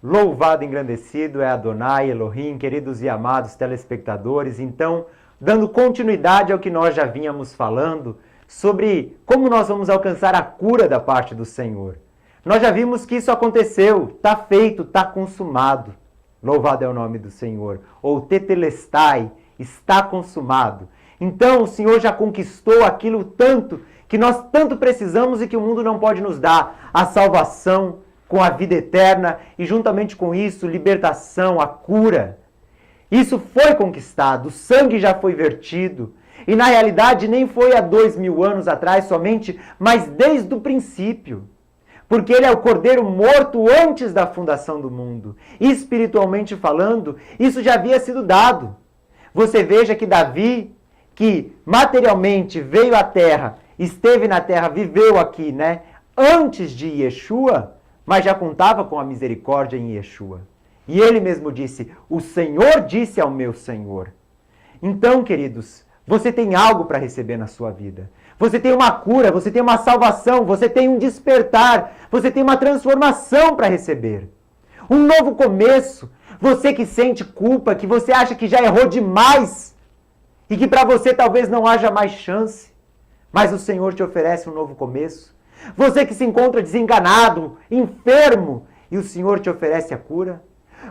Louvado e engrandecido é Adonai, Elohim, queridos e amados telespectadores. Então, dando continuidade ao que nós já vínhamos falando sobre como nós vamos alcançar a cura da parte do Senhor. Nós já vimos que isso aconteceu, está feito, está consumado. Louvado é o nome do Senhor. Ou tetelestai, está consumado. Então, o Senhor já conquistou aquilo tanto que nós tanto precisamos e que o mundo não pode nos dar. A salvação com a vida eterna e, juntamente com isso, libertação, a cura. Isso foi conquistado, o sangue já foi vertido. E, na realidade, nem foi há 2000 anos atrás somente, mas desde o princípio. Porque ele é o cordeiro morto antes da fundação do mundo. E, espiritualmente falando, isso já havia sido dado. Você veja que Davi, que materialmente veio à terra, esteve na terra, viveu aqui, né? Antes de Yeshua, mas já contava com a misericórdia em Yeshua. E ele mesmo disse, o Senhor disse ao meu Senhor. Então, queridos, você tem algo para receber na sua vida. Você tem uma cura, você tem uma salvação, você tem um despertar, você tem uma transformação para receber. Um novo começo. Você que sente culpa, que você acha que já errou demais e que para você talvez não haja mais chance, mas o Senhor te oferece um novo começo. Você que se encontra desenganado, enfermo, e o Senhor te oferece a cura.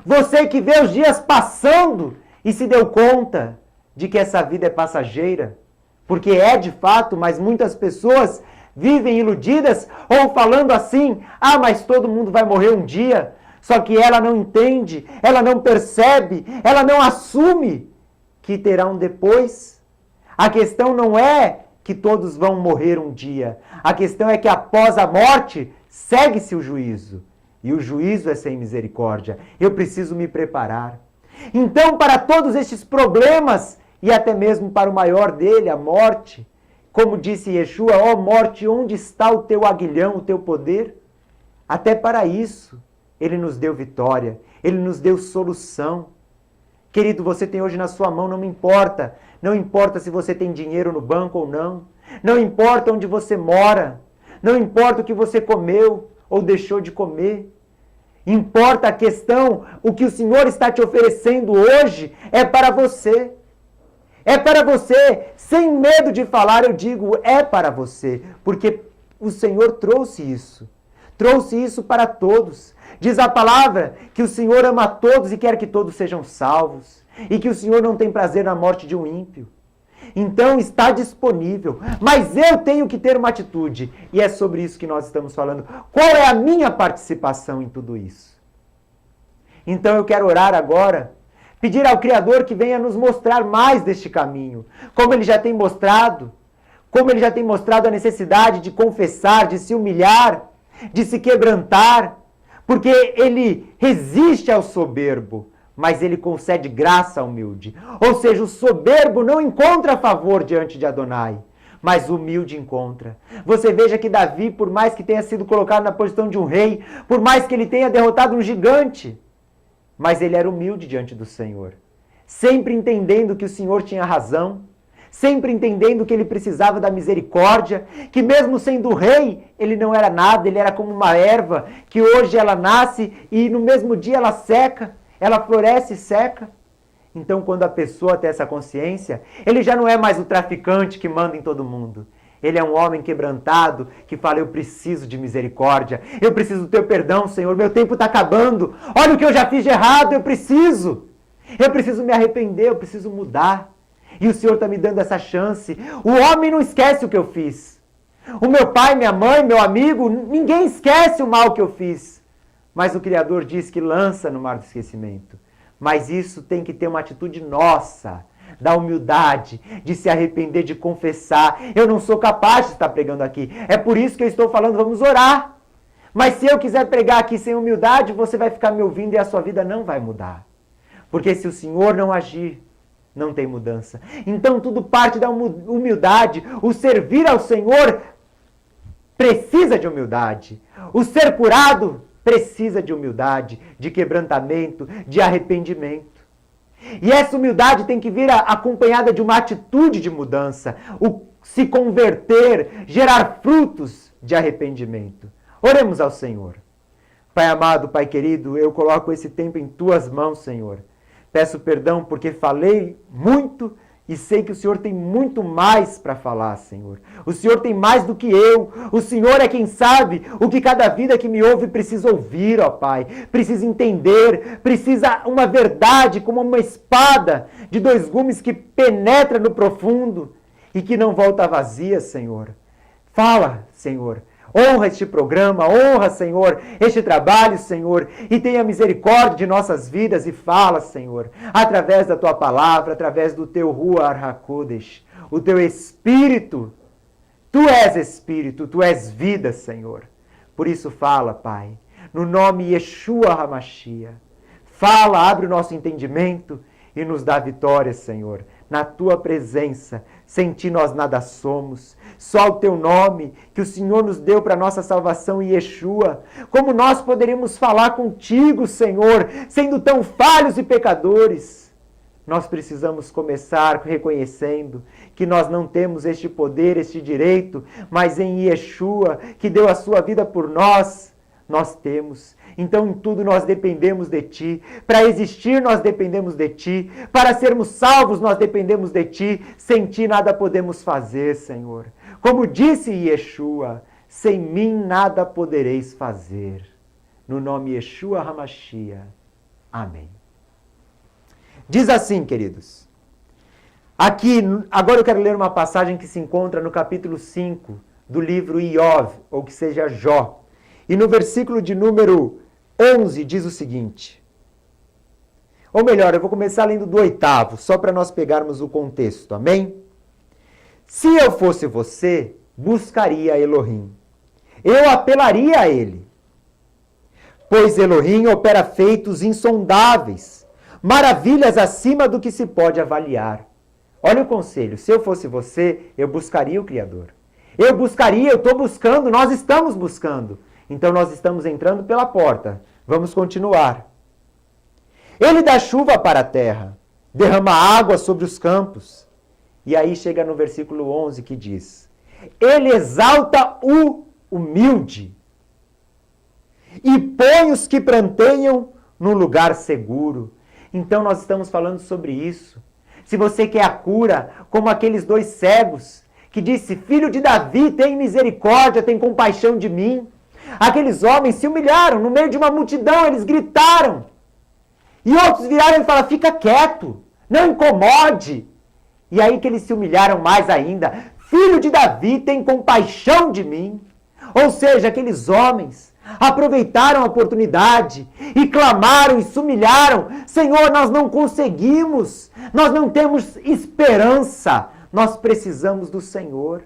Você que vê os dias passando e se deu conta de que essa vida é passageira, porque é de fato, mas muitas pessoas vivem iludidas ou falando assim, mas todo mundo vai morrer um dia, só que ela não entende, ela não percebe, ela não assume que terá um depois. A questão não é que todos vão morrer um dia. A questão é que após a morte, segue-se o juízo. E o juízo é sem misericórdia. Eu preciso me preparar. Então, para todos estes problemas, e até mesmo para o maior dele, a morte, como disse Yeshua, ó morte, onde está o teu aguilhão, o teu poder? Até para isso, ele nos deu vitória, ele nos deu solução. Querido, você tem hoje na sua mão, não me importa. Não importa se você tem dinheiro no banco ou não. Não importa onde você mora. Não importa o que você comeu ou deixou de comer. Importa a questão, o que o Senhor está te oferecendo hoje é para você. É para você. Sem medo de falar, eu digo, é para você. Porque o Senhor trouxe isso. Trouxe isso para todos. Diz a palavra que o Senhor ama a todos e quer que todos sejam salvos. E que o Senhor não tem prazer na morte de um ímpio. Então está disponível. Mas eu tenho que ter uma atitude. E é sobre isso que nós estamos falando. Qual é a minha participação em tudo isso? Então eu quero orar agora. Pedir ao Criador que venha nos mostrar mais deste caminho. Como Ele já tem mostrado. Como Ele já tem mostrado a necessidade de confessar, de se humilhar, de se quebrantar. Porque Ele resiste ao soberbo, mas Ele concede graça ao humilde. Ou seja, o soberbo não encontra favor diante de Adonai, mas o humilde encontra. Você veja que Davi, por mais que tenha sido colocado na posição de um rei, por mais que ele tenha derrotado um gigante, mas ele era humilde diante do Senhor. Sempre entendendo que o Senhor tinha razão, sempre entendendo que ele precisava da misericórdia, que mesmo sendo rei, ele não era nada, ele era como uma erva, que hoje ela nasce e no mesmo dia ela seca, ela floresce e seca. Então, quando a pessoa tem essa consciência, ele já não é mais o traficante que manda em todo mundo. Ele é um homem quebrantado que fala, eu preciso de misericórdia, eu preciso do teu perdão, Senhor, meu tempo está acabando, olha o que eu já fiz de errado, eu preciso me arrepender, eu preciso mudar. E o Senhor está me dando essa chance. O homem não esquece o que eu fiz. O meu pai, minha mãe, meu amigo, ninguém esquece o mal que eu fiz. Mas o Criador diz que lança no mar do esquecimento. Mas isso tem que ter uma atitude nossa, da humildade, de se arrepender, de confessar. Eu não sou capaz de estar pregando aqui. É por isso que eu estou falando, vamos orar. Mas se eu quiser pregar aqui sem humildade, você vai ficar me ouvindo e a sua vida não vai mudar. Porque se o Senhor não agir, não tem mudança. Então tudo parte da humildade. O servir ao Senhor precisa de humildade. O ser curado precisa de humildade, de quebrantamento, de arrependimento. E essa humildade tem que vir acompanhada de uma atitude de mudança. O se converter, gerar frutos de arrependimento. Oremos ao Senhor. Pai amado, Pai querido, eu coloco esse tempo em Tuas mãos, Senhor. Peço perdão porque falei muito e sei que o Senhor tem muito mais para falar, Senhor. O Senhor tem mais do que eu. O Senhor é quem sabe o que cada vida que me ouve precisa ouvir, ó Pai. Precisa entender, precisa uma verdade como uma espada de 2 gumes que penetra no profundo e que não volta vazia, Senhor. Fala, Senhor. Honra este programa, honra, Senhor, este trabalho, Senhor, e tenha misericórdia de nossas vidas e fala, Senhor, através da Tua palavra, através do Teu Ruach HaKodesh, o Teu Espírito. Tu és Espírito, Tu és vida, Senhor. Por isso fala, Pai, no nome Yeshua HaMashiach. Fala, abre o nosso entendimento e nos dá vitória, Senhor, na Tua presença. Sem Ti nós nada somos. Só o Teu nome, que o Senhor nos deu para a nossa salvação, Yeshua. Como nós poderíamos falar contigo, Senhor, sendo tão falhos e pecadores? Nós precisamos começar reconhecendo que nós não temos este poder, este direito, mas em Yeshua, que deu a sua vida por nós, nós temos. Então, em tudo nós dependemos de Ti. Para existir, nós dependemos de Ti. Para sermos salvos, nós dependemos de Ti. Sem Ti, nada podemos fazer, Senhor. Como disse Yeshua, sem mim nada podereis fazer. No nome Yeshua HaMashiach. Amém. Diz assim, queridos. Aqui, agora eu quero ler uma passagem que se encontra no capítulo 5 do livro Iov, ou que seja Jó. E no versículo de número 11 diz o seguinte, ou melhor, eu vou começar lendo do 8º, só para nós pegarmos o contexto, amém? Se eu fosse você, buscaria Elohim. Eu apelaria a ele. Pois Elohim opera feitos insondáveis, maravilhas acima do que se pode avaliar. Olha o conselho, se eu fosse você, eu buscaria o Criador. Eu buscaria, eu estou buscando, nós estamos buscando. Então nós estamos entrando pela porta. Vamos continuar. Ele dá chuva para a terra, derrama água sobre os campos. E aí chega no versículo 11 que diz, ele exalta o humilde e põe os que pranteiam no lugar seguro. Então nós estamos falando sobre isso. Se você quer a cura, como aqueles 2 cegos, que disse, filho de Davi, tem misericórdia, tem compaixão de mim. Aqueles homens se humilharam no meio de uma multidão, eles gritaram. E outros viraram e falaram, fica quieto, não incomode. E aí que eles se humilharam mais ainda. Filho de Davi, tem compaixão de mim. Ou seja, aqueles homens aproveitaram a oportunidade e clamaram e se humilharam. Senhor, nós não conseguimos, nós não temos esperança, nós precisamos do Senhor.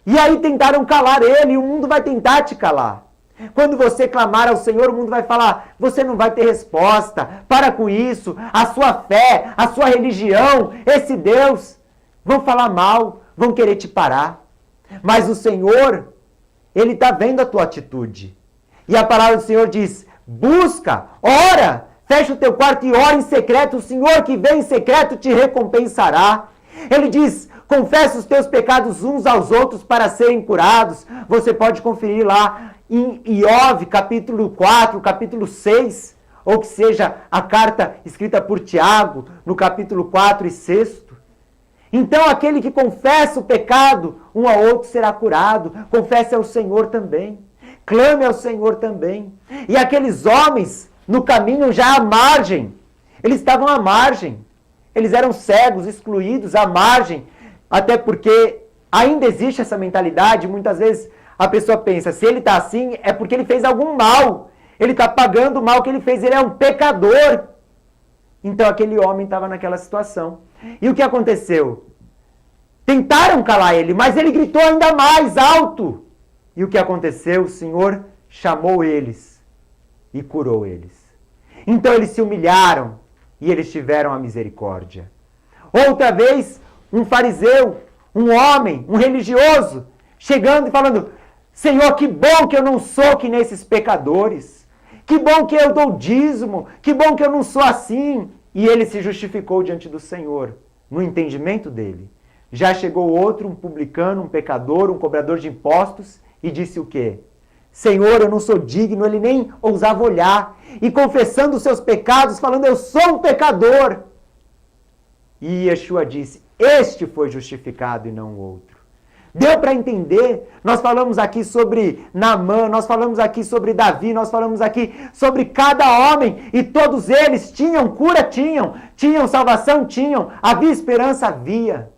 E aí tentaram calar ele, e o mundo vai tentar te calar. Quando você clamar ao Senhor, o mundo vai falar, você não vai ter resposta, para com isso, a sua fé, a sua religião, esse Deus, vão falar mal, vão querer te parar. Mas o Senhor, Ele está vendo a tua atitude. E a palavra do Senhor diz, busca, ora, fecha o teu quarto e ora em secreto, o Senhor que vem em secreto te recompensará. Ele diz, confessa os teus pecados uns aos outros para serem curados. Você pode conferir lá em Iov, capítulo 4, capítulo 6, ou que seja a carta escrita por Tiago, no capítulo 4 e 6. Então aquele que confessa o pecado, um ao outro será curado. Confesse ao Senhor também. Clame ao Senhor também. E aqueles homens no caminho já à margem, eles estavam à margem. Eles eram cegos, excluídos, à margem. Até porque ainda existe essa mentalidade, muitas vezes a pessoa pensa, se ele está assim, é porque ele fez algum mal. Ele está pagando o mal que ele fez, ele é um pecador. Então aquele homem estava naquela situação. E o que aconteceu? Tentaram calar ele, mas ele gritou ainda mais alto. E o que aconteceu? O Senhor chamou eles e curou eles. Então eles se humilharam e eles tiveram a misericórdia. Outra vez, um fariseu, um homem, um religioso, chegando e falando, Senhor, que bom que eu não sou que nesses pecadores. Que bom que eu dou dízimo. Que bom que eu não sou assim. E ele se justificou diante do Senhor, no entendimento dele. Já chegou outro, um publicano, um pecador, um cobrador de impostos, e disse o quê? Senhor, eu não sou digno, ele nem ousava olhar. E confessando os seus pecados, falando, eu sou um pecador. E Yeshua disse, este foi justificado e não o outro. Deu para entender? Nós falamos aqui sobre Naamã, nós falamos aqui sobre Davi, nós falamos aqui sobre cada homem, e todos eles tinham cura, tinham salvação, havia esperança, havia,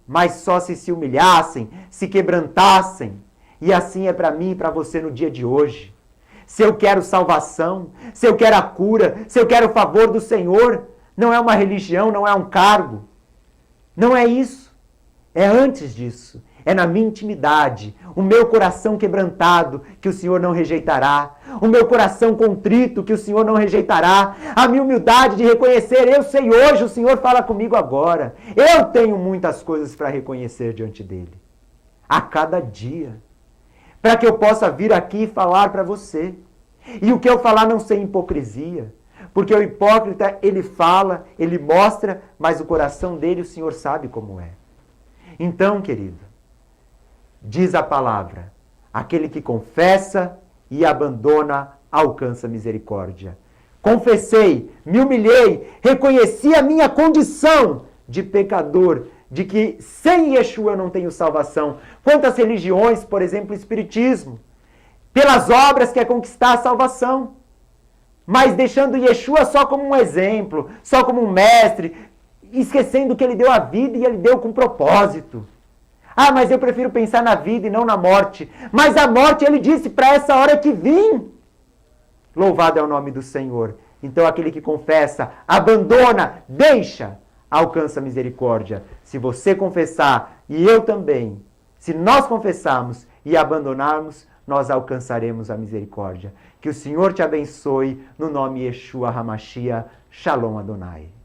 mas só se humilhassem, se quebrantassem. E assim é para mim e para você no dia de hoje. Se eu quero salvação, se eu quero a cura, se eu quero o favor do Senhor, não é uma religião, não é um cargo, não é isso, é antes disso. É na minha intimidade, o meu coração quebrantado, que o Senhor não rejeitará. O meu coração contrito, que o Senhor não rejeitará. A minha humildade de reconhecer, eu sei hoje, o Senhor fala comigo agora. Eu tenho muitas coisas para reconhecer diante dEle. A cada dia. Para que eu possa vir aqui e falar para você. E o que eu falar não ser hipocrisia. Porque o hipócrita, ele fala, ele mostra, mas o coração dele o Senhor sabe como é. Então, querido, diz a palavra, aquele que confessa e abandona, alcança misericórdia. Confessei, me humilhei, reconheci a minha condição de pecador, de que sem Yeshua eu não tenho salvação. Quantas religiões, por exemplo, o Espiritismo, pelas obras quer conquistar a salvação, mas deixando Yeshua só como um exemplo, só como um mestre, esquecendo que ele deu a vida e ele deu com propósito. Ah, mas eu prefiro pensar na vida e não na morte. Mas a morte, ele disse, para essa hora que vim. Louvado é o nome do Senhor. Então aquele que confessa, abandona, deixa, alcança misericórdia. Se você confessar, e eu também, se nós confessarmos e abandonarmos, nós alcançaremos a misericórdia. Que o Senhor te abençoe, no nome Yeshua HaMashiach, Shalom Adonai.